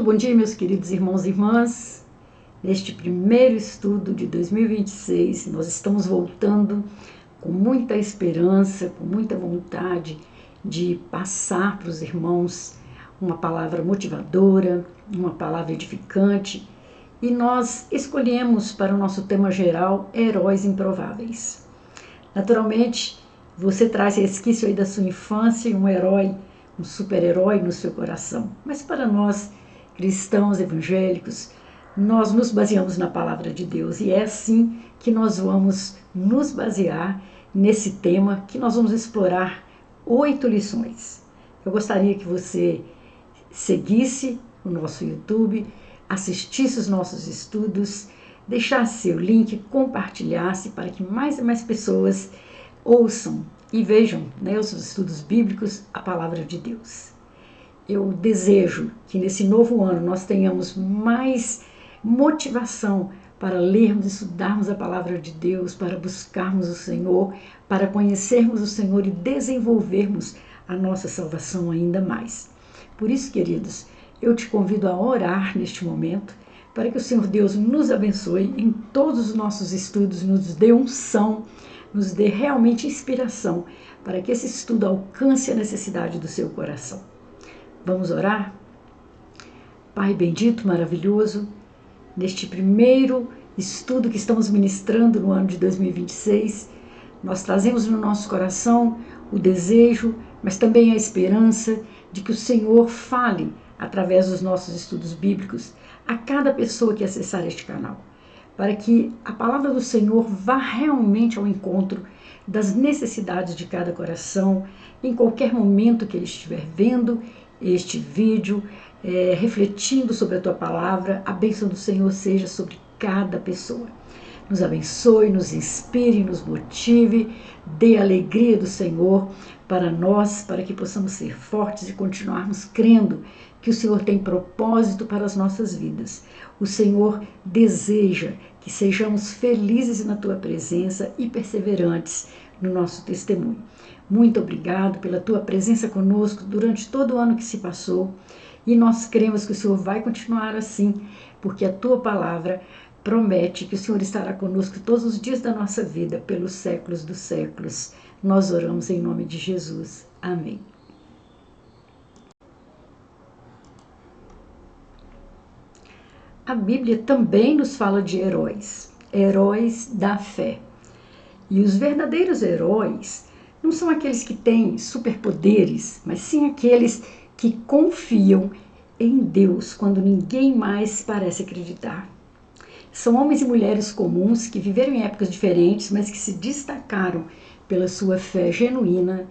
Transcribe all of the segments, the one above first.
bom dia, meus queridos irmãos e irmãs. Neste primeiro estudo de 2026, nós estamos voltando com muita esperança, com muita vontade de passar para os irmãos uma palavra motivadora, uma palavra edificante. E nós escolhemos para o nosso tema geral heróis improváveis. Naturalmente, você traz resquício aí da sua infância, um herói, um super-herói no seu coração. Mas para nós, cristãos evangélicos, nós nos baseamos na palavra de Deus e é assim que nós vamos nos basear nesse tema que nós vamos explorar 8 lições. Eu gostaria que você seguisse o nosso YouTube, assistisse os nossos estudos, deixasse seu link, compartilhasse para que mais e mais pessoas ouçam e vejam, os estudos bíblicos, a palavra de Deus. Eu desejo que nesse novo ano nós tenhamos mais motivação para lermos e estudarmos a palavra de Deus, para buscarmos o Senhor, para conhecermos o Senhor e desenvolvermos a nossa salvação ainda mais. Por isso, queridos, eu te convido a orar neste momento para que o Senhor Deus nos abençoe em todos os nossos estudos, nos dê unção, nos dê realmente inspiração para que esse estudo alcance a necessidade do seu coração. Vamos orar? Pai bendito, maravilhoso, neste primeiro estudo que estamos ministrando no ano de 2026, nós trazemos no nosso coração o desejo, mas também a esperança de que o Senhor fale através dos nossos estudos bíblicos a cada pessoa que acessar este canal, para que a palavra do Senhor vá realmente ao encontro das necessidades de cada coração, em qualquer momento que ele estiver vendo este vídeo, refletindo sobre a tua palavra, a bênção do Senhor seja sobre cada pessoa. Nos abençoe, nos inspire, nos motive, dê a alegria do Senhor para nós, para que possamos ser fortes e continuarmos crendo que o Senhor tem propósito para as nossas vidas. O Senhor deseja que sejamos felizes na tua presença e perseverantes no nosso testemunho. Muito obrigado pela tua presença conosco durante todo o ano que se passou e nós cremos que o Senhor vai continuar assim, porque a tua palavra promete que o Senhor estará conosco todos os dias da nossa vida, pelos séculos dos séculos. Nós oramos em nome de Jesus. Amém. A Bíblia também nos fala de heróis, heróis da fé. E os verdadeiros heróis não são aqueles que têm superpoderes, mas sim aqueles que confiam em Deus quando ninguém mais parece acreditar. São homens e mulheres comuns que viveram em épocas diferentes, mas que se destacaram pela sua fé genuína,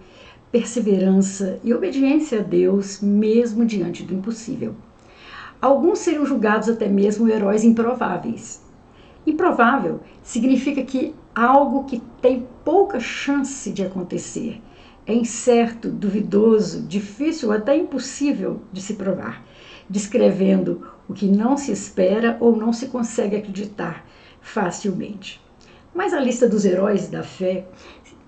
perseverança e obediência a Deus, mesmo diante do impossível. Alguns seriam julgados até mesmo heróis improváveis. Improvável significa que algo que tem pouca chance de acontecer, é incerto, duvidoso, difícil ou até impossível de se provar, descrevendo o que não se espera ou não se consegue acreditar facilmente. Mas a lista dos heróis da fé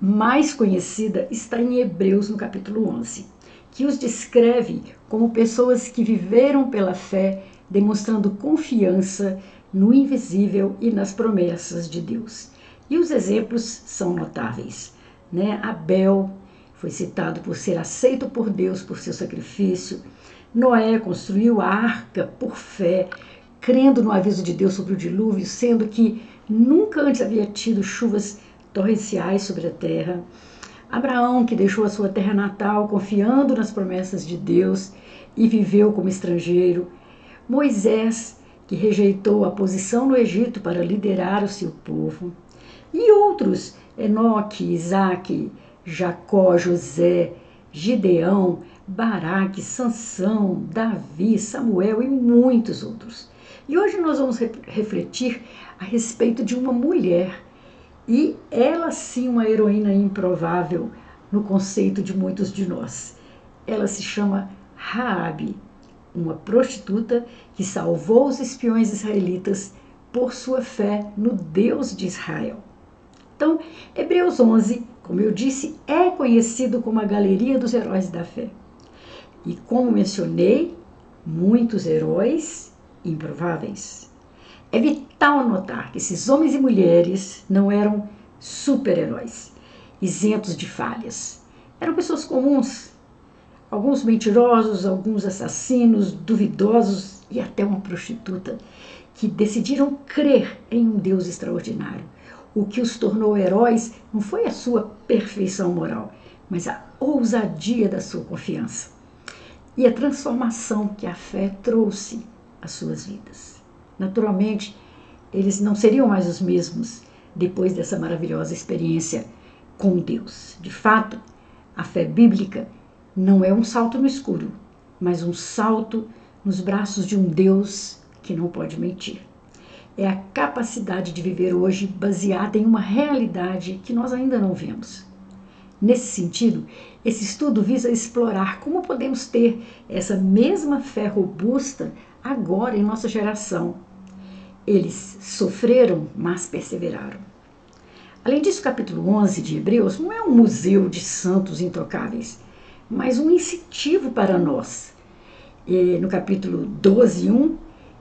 mais conhecida está em Hebreus, no capítulo 11, que os descreve como pessoas que viveram pela fé, demonstrando confiança no invisível e nas promessas de Deus. E os exemplos são notáveis, Abel foi citado por ser aceito por Deus por seu sacrifício. Noé construiu a arca por fé, crendo no aviso de Deus sobre o dilúvio, sendo que nunca antes havia tido chuvas torrenciais sobre a terra. Abraão, que deixou a sua terra natal, confiando nas promessas de Deus e viveu como estrangeiro. Moisés, que rejeitou a posição no Egito para liderar o seu povo. E outros, Enoque, Isaque, Jacó, José, Gideão, Baraque, Sansão, Davi, Samuel e muitos outros. E hoje nós vamos refletir a respeito de uma mulher, e ela sim uma heroína improvável no conceito de muitos de nós. Ela se chama Raabe, uma prostituta que salvou os espiões israelitas por sua fé no Deus de Israel. Então, Hebreus 11, como eu disse, é conhecido como a galeria dos heróis da fé. E como mencionei, muitos heróis improváveis. É vital notar que esses homens e mulheres não eram super-heróis, isentos de falhas. Eram pessoas comuns, alguns mentirosos, alguns assassinos, duvidosos e até uma prostituta, que decidiram crer em um Deus extraordinário. O que os tornou heróis não foi a sua perfeição moral, mas a ousadia da sua confiança e a transformação que a fé trouxe às suas vidas. Naturalmente, eles não seriam mais os mesmos depois dessa maravilhosa experiência com Deus. De fato, a fé bíblica não é um salto no escuro, mas um salto nos braços de um Deus que não pode mentir. É a capacidade de viver hoje baseada em uma realidade que nós ainda não vemos. Nesse sentido, esse estudo visa explorar como podemos ter essa mesma fé robusta agora em nossa geração. Eles sofreram, mas perseveraram. Além disso, o capítulo 11 de Hebreus não é um museu de santos intocáveis, mas um incentivo para nós. E no capítulo 12:1,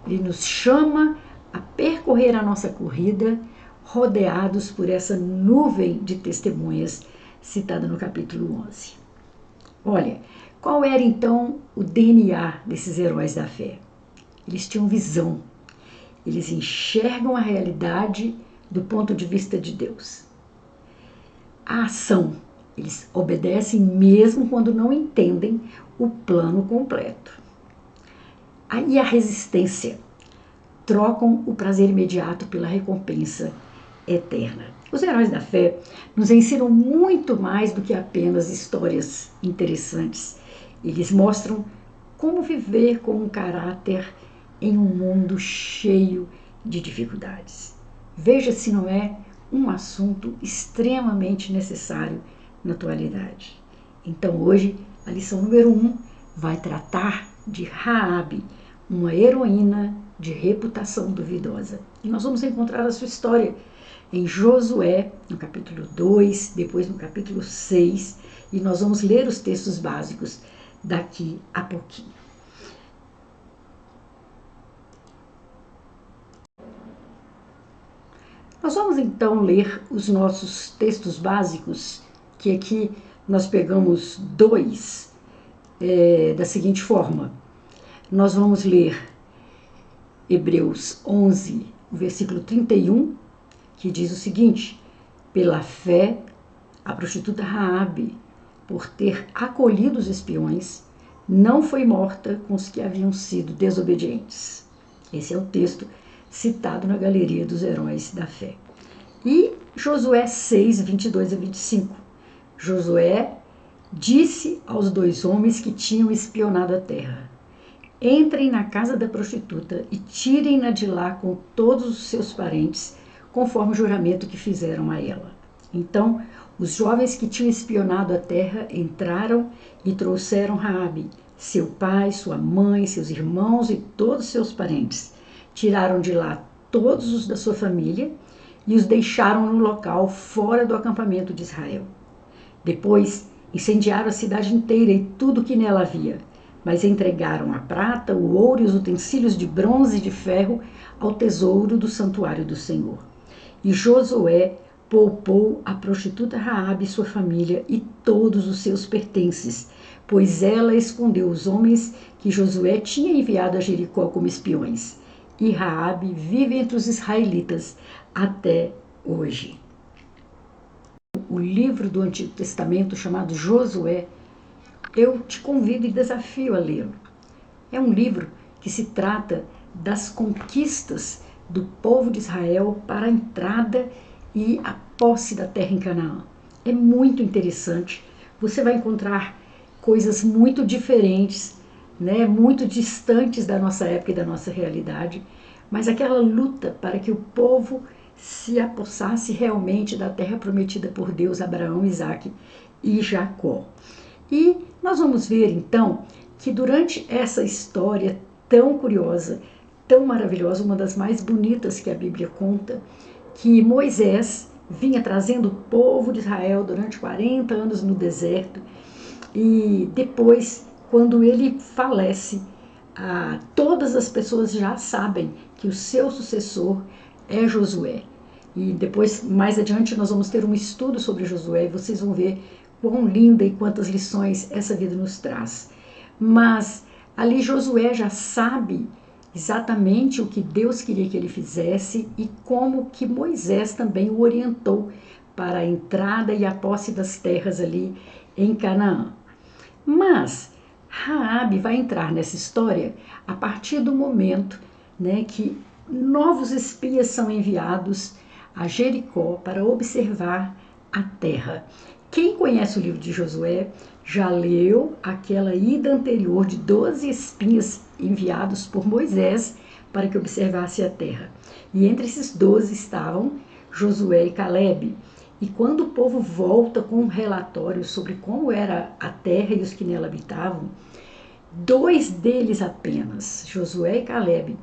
ele nos chama a percorrer a nossa corrida, rodeados por essa nuvem de testemunhas citada no capítulo 11. Olha, qual era então o DNA desses heróis da fé? Eles tinham visão, eles enxergam a realidade do ponto de vista de Deus. A ação, eles obedecem mesmo quando não entendem o plano completo. E a resistência, trocam o prazer imediato pela recompensa eterna. Os heróis da fé nos ensinam muito mais do que apenas histórias interessantes. Eles mostram como viver com um caráter em um mundo cheio de dificuldades. Veja se não é um assunto extremamente necessário na atualidade. Então hoje, a lição número 1 vai tratar de Raabe, uma heroína de reputação duvidosa. E nós vamos encontrar a sua história em Josué, no capítulo 2, depois no capítulo 6, e nós vamos ler os textos básicos daqui a pouquinho. Nós vamos então ler os nossos textos básicos, que aqui nós pegamos dois, da seguinte forma. Nós vamos ler Hebreus 11, versículo 31, que diz o seguinte: pela fé, a prostituta Raabe, por ter acolhido os espiões, não foi morta com os que haviam sido desobedientes. Esse é o texto citado na galeria dos heróis da fé. E Josué 6, 22 a 25. Josué disse aos 2 homens que tinham espionado a terra: entrem na casa da prostituta e tirem-na de lá com todos os seus parentes, conforme o juramento que fizeram a ela. Então, os jovens que tinham espionado a terra entraram e trouxeram Raabe, seu pai, sua mãe, seus irmãos e todos seus parentes. Tiraram de lá todos os da sua família e os deixaram no local fora do acampamento de Israel. Depois, incendiaram a cidade inteira e tudo que nela havia, mas entregaram a prata, o ouro e os utensílios de bronze e de ferro ao tesouro do santuário do Senhor. E Josué poupou a prostituta Raabe e sua família e todos os seus pertences, pois ela escondeu os homens que Josué tinha enviado a Jericó como espiões. E Raabe vive entre os israelitas até hoje. O livro do Antigo Testamento chamado Josué, eu te convido e desafio a lê-lo. É um livro que se trata das conquistas do povo de Israel para a entrada e a posse da terra em Canaã. É muito interessante. Você vai encontrar coisas muito diferentes, né, muito distantes da nossa época e da nossa realidade, mas aquela luta para que o povo se apossasse realmente da terra prometida por Deus a Abraão, Isaque e Jacó. E nós vamos ver então que durante essa história tão curiosa, tão maravilhosa, uma das mais bonitas que a Bíblia conta, que Moisés vinha trazendo o povo de Israel durante 40 anos no deserto, e depois, quando ele falece, todas as pessoas já sabem que o seu sucessor é Josué. E depois, mais adiante, nós vamos ter um estudo sobre Josué e vocês vão ver quão linda e quantas lições essa vida nos traz. Mas ali Josué já sabe exatamente o que Deus queria que ele fizesse e como que Moisés também o orientou para a entrada e a posse das terras ali em Canaã. Mas Raabe vai entrar nessa história a partir do momento, né, que novos espias são enviados a Jericó para observar a terra. Quem conhece o livro de Josué já leu aquela ida anterior de 12 espias enviados por Moisés para que observasse a terra. E entre esses 12 estavam Josué e Calebe. E quando o povo volta com um relatório sobre como era a terra e os que nela habitavam, 2 deles apenas, Josué e Calebe,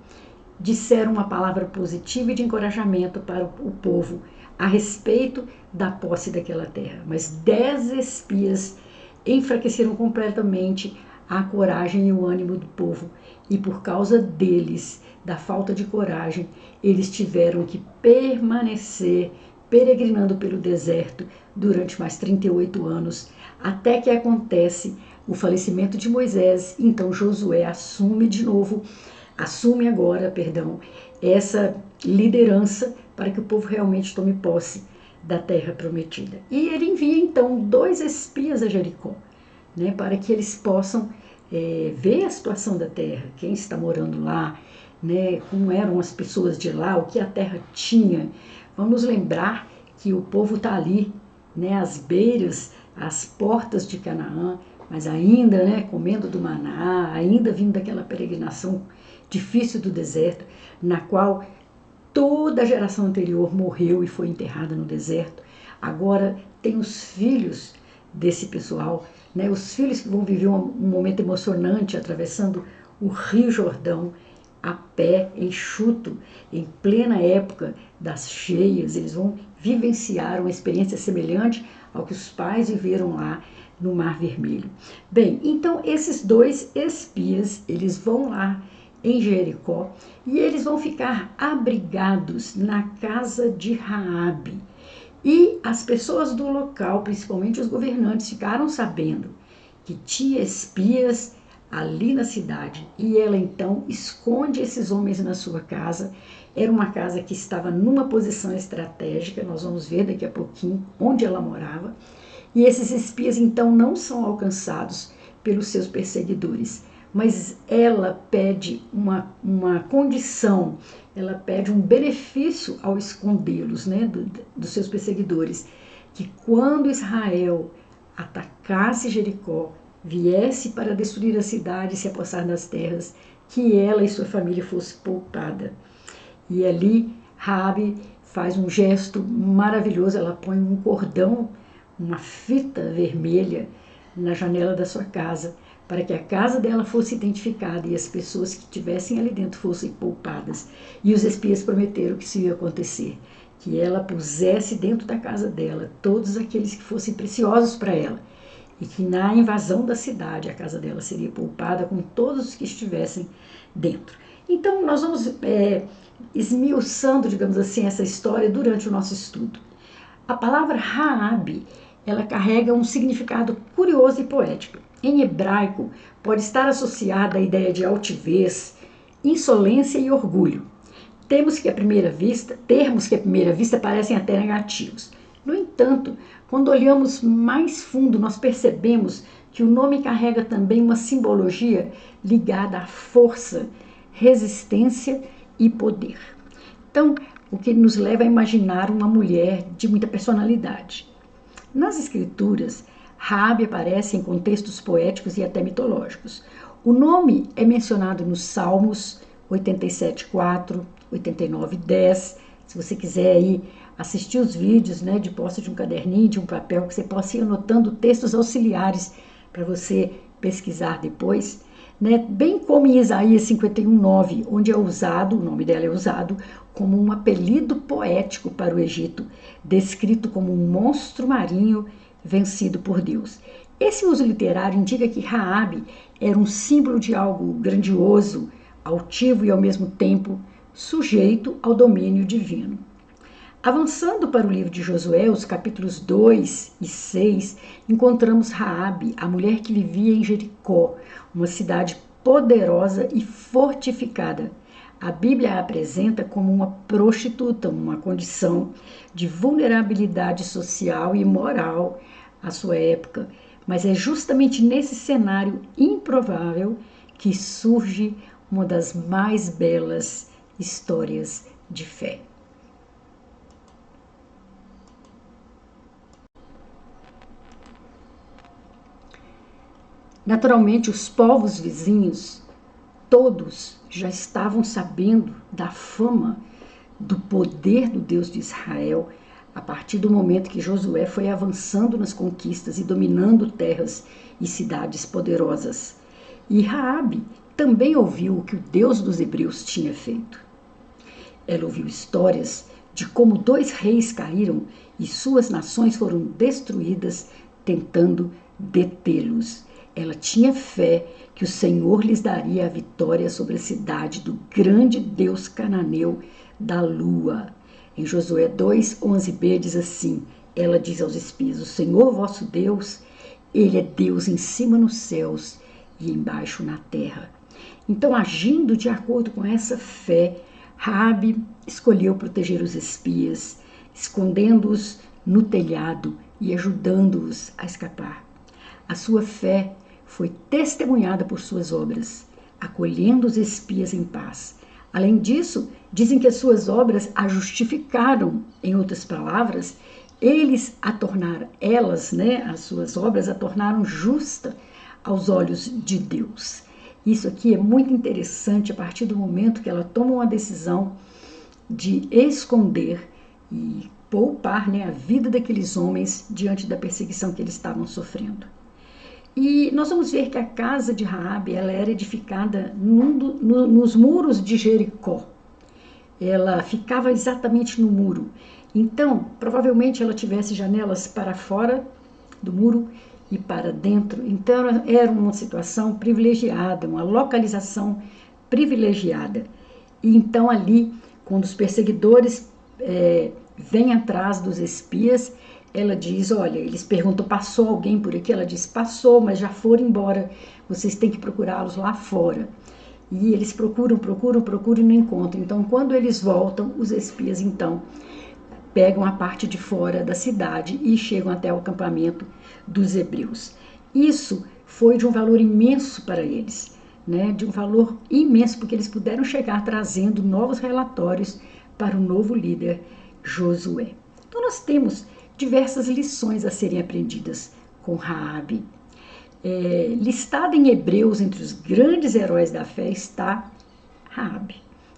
disseram uma palavra positiva e de encorajamento para o povo a respeito da posse daquela terra. Mas 10 espias enfraqueceram completamente a coragem e o ânimo do povo. E por causa deles, da falta de coragem, eles tiveram que permanecer peregrinando pelo deserto durante mais 38 anos, até que acontece o falecimento de Moisés. Então Josué assume agora, essa liderança para que o povo realmente tome posse da terra prometida. E ele envia então 2 espias a Jericó, né, para que eles possam ver a situação da terra, quem está morando lá, né, como eram as pessoas de lá, o que a terra tinha. Vamos lembrar que o povo está ali, né, às beiras, às portas de Canaã, mas ainda, né, comendo do maná, ainda vindo daquela peregrinação difícil do deserto, na qual toda a geração anterior morreu e foi enterrada no deserto. Agora tem os filhos desse pessoal, né, os filhos que vão viver um momento emocionante atravessando o Rio Jordão a pé, enxuto, em plena época das cheias. Eles vão vivenciar uma experiência semelhante ao que os pais viveram lá no Mar Vermelho. Bem, então esses 2 espias, eles vão lá em Jericó e eles vão ficar abrigados na casa de Raabe. E as pessoas do local, principalmente os governantes, ficaram sabendo que tinha espias ali na cidade. E ela então esconde esses homens na sua casa. Era uma casa que estava numa posição estratégica, nós vamos ver daqui a pouquinho onde ela morava. E esses espias então não são alcançados pelos seus perseguidores. Mas ela pede uma condição, ela pede um benefício ao escondê-los, né, dos seus perseguidores, que quando Israel atacasse Jericó, viesse para destruir a cidade e se apossar das terras, que ela e sua família fosse poupada. E ali Raabe faz um gesto maravilhoso, ela põe um cordão, uma fita vermelha na janela da sua casa, para que a casa dela fosse identificada e as pessoas que estivessem ali dentro fossem poupadas. E os espias prometeram que isso ia acontecer, que ela pusesse dentro da casa dela todos aqueles que fossem preciosos para ela, e que na invasão da cidade a casa dela seria poupada com todos os que estivessem dentro. Então nós vamos esmiuçando, digamos assim, essa história durante o nosso estudo. A palavra Raabe, ela carrega um significado curioso e poético. Em hebraico, pode estar associada à ideia de altivez, insolência e orgulho. Termos que à primeira vista parecem até negativos. No entanto, quando olhamos mais fundo, nós percebemos que o nome carrega também uma simbologia ligada à força, resistência e poder. Então, o que nos leva a imaginar uma mulher de muita personalidade. Nas escrituras, Raabe aparece em contextos poéticos e até mitológicos. O nome é mencionado nos Salmos 87:4, 89:10. Se você quiser aí assistir os vídeos, né, de posse de um caderninho, de um papel, que você possa ir anotando textos auxiliares para você pesquisar depois, né, bem como em Isaías 51:9, onde é usado, o nome dela é usado como um apelido poético para o Egito, descrito como um monstro marinho vencido por Deus. Esse uso literário indica que Raabe era um símbolo de algo grandioso, altivo e ao mesmo tempo sujeito ao domínio divino. Avançando para o livro de Josué, os capítulos 2 e 6, encontramos Raabe, a mulher que vivia em Jericó, uma cidade poderosa e fortificada. A Bíblia a apresenta como uma prostituta, uma condição de vulnerabilidade social e moral à sua época. Mas é justamente nesse cenário improvável que surge uma das mais belas histórias de fé. Naturalmente, os povos vizinhos, todos já estavam sabendo da fama, do poder do Deus de Israel, a partir do momento que Josué foi avançando nas conquistas e dominando terras e cidades poderosas. E Raabe também ouviu o que o Deus dos hebreus tinha feito. Ela ouviu histórias de como 2 reis caíram e suas nações foram destruídas tentando detê-los. Ela tinha fé que o Senhor lhes daria a vitória sobre a cidade do grande Deus cananeu da lua. Em Josué 2, 11b diz assim, ela diz aos espias, o Senhor vosso Deus, ele é Deus em cima nos céus e embaixo na terra. Então, agindo de acordo com essa fé, Raabe escolheu proteger os espias, escondendo-os no telhado e ajudando-os a escapar. A sua fé foi testemunhada por suas obras, acolhendo os espias em paz. Além disso, dizem que as suas obras a justificaram. Em outras palavras, as suas obras a tornaram justa aos olhos de Deus. Isso aqui é muito interessante a partir do momento que ela toma uma decisão de esconder e poupar, a vida daqueles homens diante da perseguição que eles estavam sofrendo. E nós vamos ver que a casa de Raabe, ela era edificada nos muros de Jericó. Ela ficava exatamente no muro. Então, provavelmente ela tivesse janelas para fora do muro e para dentro. Então, era uma situação privilegiada, uma localização privilegiada. E então ali, quando os perseguidores vêm atrás dos espias, ela diz, olha, eles perguntam, passou alguém por aqui? Ela diz, passou, mas já foram embora, vocês têm que procurá-los lá fora. E eles procuram e não encontram. Então, quando eles voltam, os espias, então, pegam a parte de fora da cidade e chegam até o acampamento dos hebreus. Isso foi de um valor imenso para eles, de um valor imenso, porque eles puderam chegar trazendo novos relatórios para o novo líder, Josué. Então, nós temos diversas lições a serem aprendidas com Raabe. Listada em Hebreus entre os grandes heróis da fé está Raabe,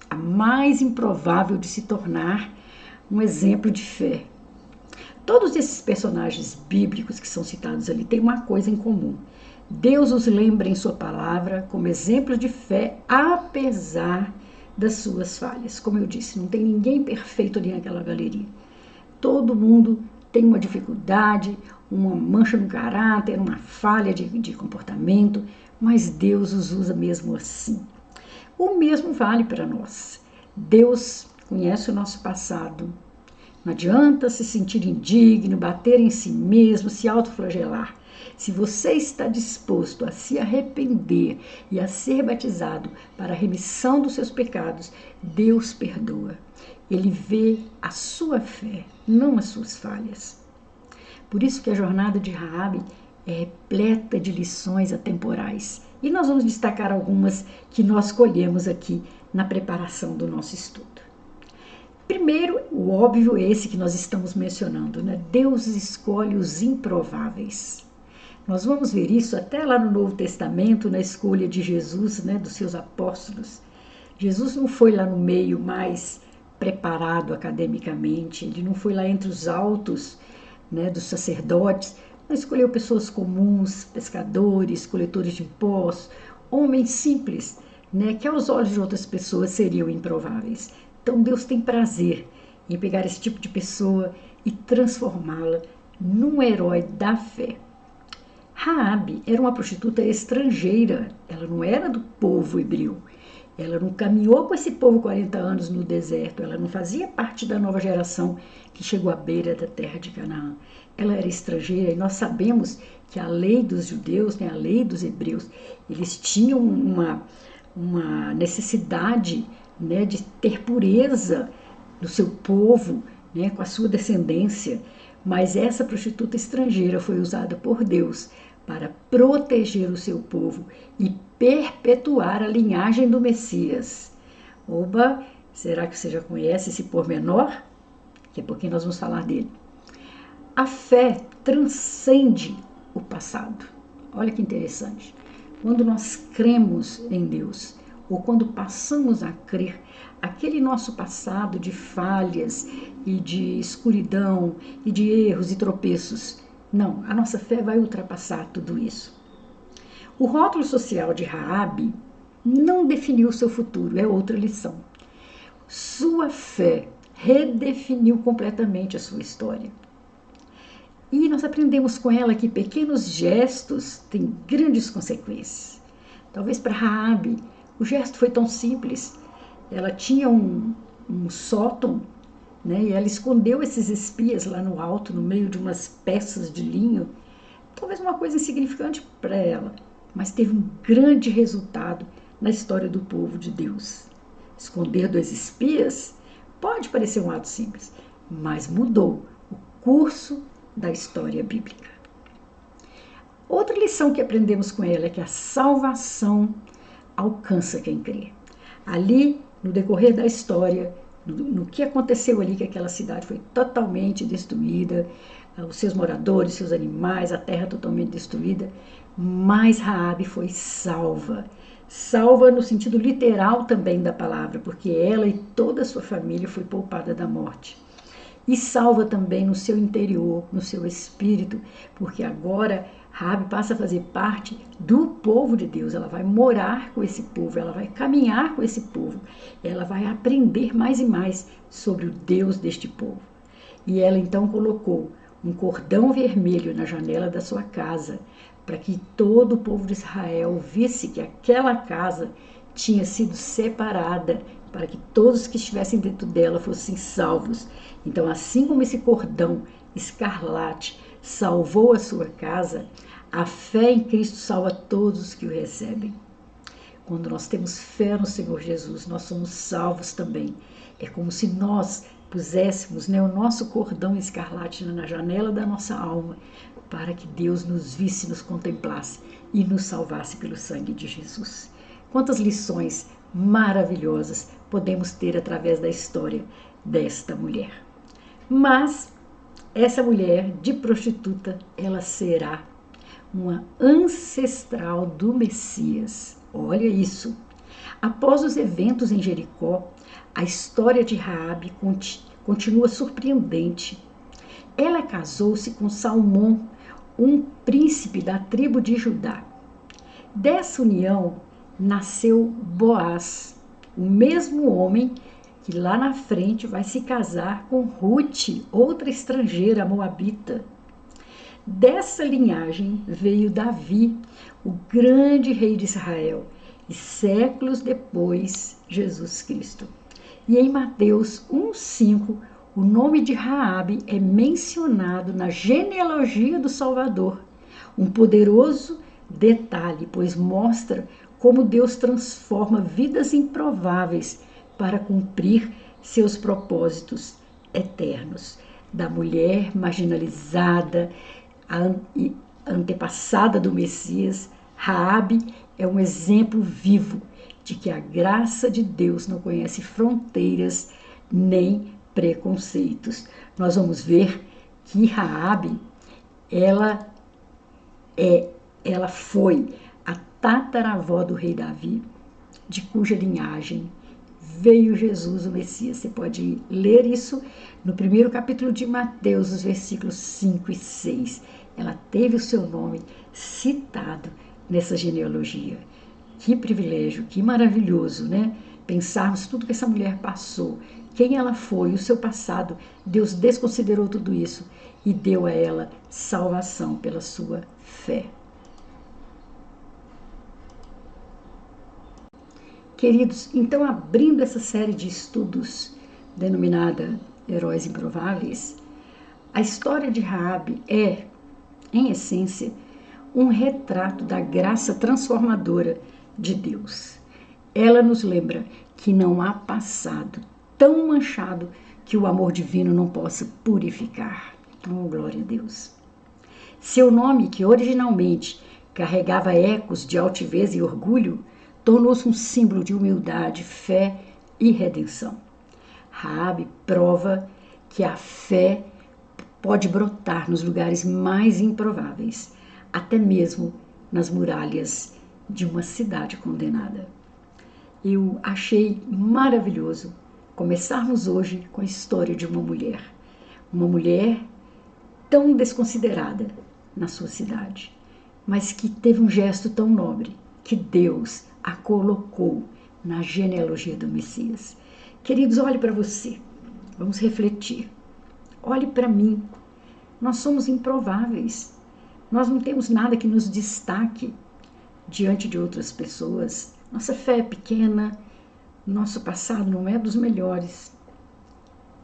a mais improvável de se tornar um exemplo de fé. Todos esses personagens bíblicos que são citados ali têm uma coisa em comum. Deus os lembra em sua palavra como exemplos de fé, apesar das suas falhas. Como eu disse, não tem ninguém perfeito ali naquela galeria. Todo mundo tem uma dificuldade, uma mancha no caráter, uma falha de comportamento, mas Deus os usa mesmo assim. O mesmo vale para nós. Deus conhece o nosso passado. Não adianta se sentir indigno, bater em si mesmo, se autoflagelar. Se você está disposto a se arrepender e a ser batizado para a remissão dos seus pecados, Deus perdoa. Ele vê a sua fé, não as suas falhas. Por isso que a jornada de Raabe é repleta de lições atemporais. E nós vamos destacar algumas que nós colhemos aqui na preparação do nosso estudo. Primeiro, o óbvio é esse que nós estamos mencionando, Deus escolhe os improváveis. Nós vamos ver isso até lá no Novo Testamento, na escolha de Jesus, dos seus apóstolos. Jesus não foi lá no meio mais preparado academicamente, ele não foi lá entre os altos, dos sacerdotes, mas escolheu pessoas comuns, pescadores, coletores de impostos, homens simples, que aos olhos de outras pessoas seriam improváveis. Então Deus tem prazer em pegar esse tipo de pessoa e transformá-la num herói da fé. Raabe era uma prostituta estrangeira, ela não era do povo hebreu. Ela não caminhou com esse povo 40 anos no deserto, ela não fazia parte da nova geração que chegou à beira da terra de Canaã. Ela era estrangeira e nós sabemos que a lei dos judeus, né, a lei dos hebreus, eles tinham uma necessidade, né, de ter pureza no seu povo, né, com a sua descendência. Mas essa prostituta estrangeira foi usada por Deus para proteger o seu povo e perpetuar a linhagem do Messias. Oba, será que você já conhece esse pormenor? Que é porque nós vamos falar dele. A fé transcende o passado. Olha que interessante. Quando nós cremos em Deus, ou quando passamos a crer, aquele nosso passado de falhas e de escuridão e de erros e tropeços, não, a nossa fé vai ultrapassar tudo isso. O rótulo social de Raabe não definiu seu futuro, é outra lição. Sua fé redefiniu completamente a sua história. E nós aprendemos com ela que pequenos gestos têm grandes consequências. Talvez para Raabe o gesto foi tão simples. Ela tinha um sótão, né, e ela escondeu esses espias lá no alto, no meio de umas peças de linho. Talvez uma coisa insignificante para ela, mas teve um grande resultado na história do povo de Deus. Esconder dois espias pode parecer um ato simples, mas mudou o curso da história bíblica. Outra lição que aprendemos com ela é que a salvação alcança quem crê. Ali, no decorrer da história, no que aconteceu ali, que aquela cidade foi totalmente destruída, os seus moradores, seus animais, a terra totalmente destruída, mas Raabe foi salva. Salva no sentido literal também da palavra, porque ela e toda a sua família foi poupada da morte. E salva também no seu interior, no seu espírito, porque agora Raabe passa a fazer parte do povo de Deus. Ela vai morar com esse povo, ela vai caminhar com esse povo, ela vai aprender mais e mais sobre o Deus deste povo. E ela então colocou um cordão vermelho na janela da sua casa, para que todo o povo de Israel visse que aquela casa tinha sido separada, para que todos que estivessem dentro dela fossem salvos. Então, assim como esse cordão escarlate salvou a sua casa, a fé em Cristo salva todos os que o recebem. Quando nós temos fé no Senhor Jesus, nós somos salvos também. É como se nós puséssemos, né, o nosso cordão escarlate na janela da nossa alma, para que Deus nos visse, nos contemplasse e nos salvasse pelo sangue de Jesus. Quantas lições maravilhosas podemos ter através da história desta mulher. Mas essa mulher de prostituta, ela será uma ancestral do Messias. Olha isso. Após os eventos em Jericó, a história de Raabe continua surpreendente. Ela casou-se com Salmão, um príncipe da tribo de Judá. Dessa união nasceu Boaz, o mesmo homem que lá na frente vai se casar com Ruth, outra estrangeira moabita. Dessa linhagem veio Davi, o grande rei de Israel, e séculos depois, Jesus Cristo. E em Mateus 1,5, o nome de Raabe é mencionado na genealogia do Salvador. Um poderoso detalhe, pois mostra como Deus transforma vidas improváveis para cumprir seus propósitos eternos. Da mulher marginalizada, a antepassada do Messias, Raabe é um exemplo vivo de que a graça de Deus não conhece fronteiras nem preconceitos. Nós vamos ver que Raabe, ela foi a tataravó do rei Davi, de cuja linhagem veio Jesus, o Messias. Você pode ler isso no primeiro capítulo de Mateus, os versículos 5 e 6. Ela teve o seu nome citado nessa genealogia. Que privilégio, que maravilhoso, né? Pensarmos tudo que essa mulher passou, quem ela foi, o seu passado. Deus desconsiderou tudo isso e deu a ela salvação pela sua fé. Queridos, então, abrindo essa série de estudos denominada Heróis Improváveis, a história de Raabe é, em essência, um retrato da graça transformadora de Deus. Ela nos lembra que não há passado tão manchado que o amor divino não possa purificar. Oh, glória a Deus! Seu nome, que originalmente carregava ecos de altivez e orgulho, tornou-se um símbolo de humildade, fé e redenção. Raabe prova que a fé pode brotar nos lugares mais improváveis, até mesmo nas muralhas de uma cidade condenada. Eu achei maravilhoso começarmos hoje com a história de uma mulher tão desconsiderada na sua cidade, mas que teve um gesto tão nobre, que Deus a colocou na genealogia do Messias. Queridos, olhe para você, vamos refletir. Olhe para mim, nós somos improváveis, nós não temos nada que nos destaque diante de outras pessoas. Nossa fé é pequena, nosso passado não é dos melhores,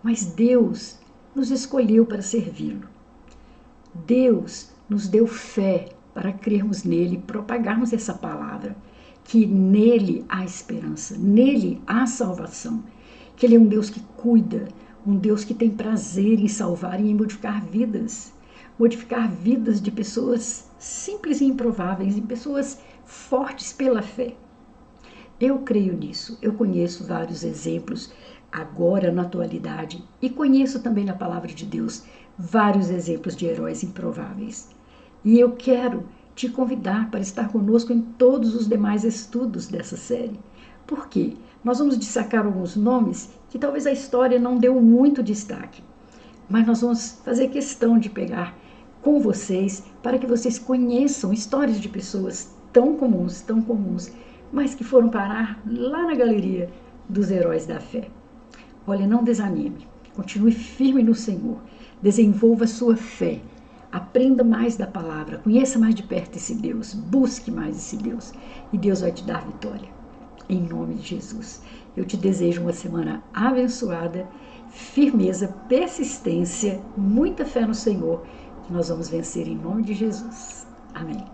mas Deus nos escolheu para servi-lo. Deus nos deu fé para crermos nele e propagarmos essa palavra, que nele há esperança, nele há salvação, que ele é um Deus que cuida, um Deus que tem prazer em salvar e em modificar vidas de pessoas simples e improváveis, e pessoas fortes pela fé. Eu creio nisso, eu conheço vários exemplos agora na atualidade e conheço também na palavra de Deus vários exemplos de heróis improváveis. E eu quero te convidar para estar conosco em todos os demais estudos dessa série. Por quê? Nós vamos destacar alguns nomes que talvez a história não deu muito destaque, mas nós vamos fazer questão de pegar com vocês para que vocês conheçam histórias de pessoas tão comuns, mas que foram parar lá na galeria dos heróis da fé. Olha, não desanime, continue firme no Senhor, desenvolva sua fé, aprenda mais da palavra, conheça mais de perto esse Deus, busque mais esse Deus e Deus vai te dar vitória. Em nome de Jesus, eu te desejo uma semana abençoada, firmeza, persistência, muita fé no Senhor, que nós vamos vencer em nome de Jesus. Amém.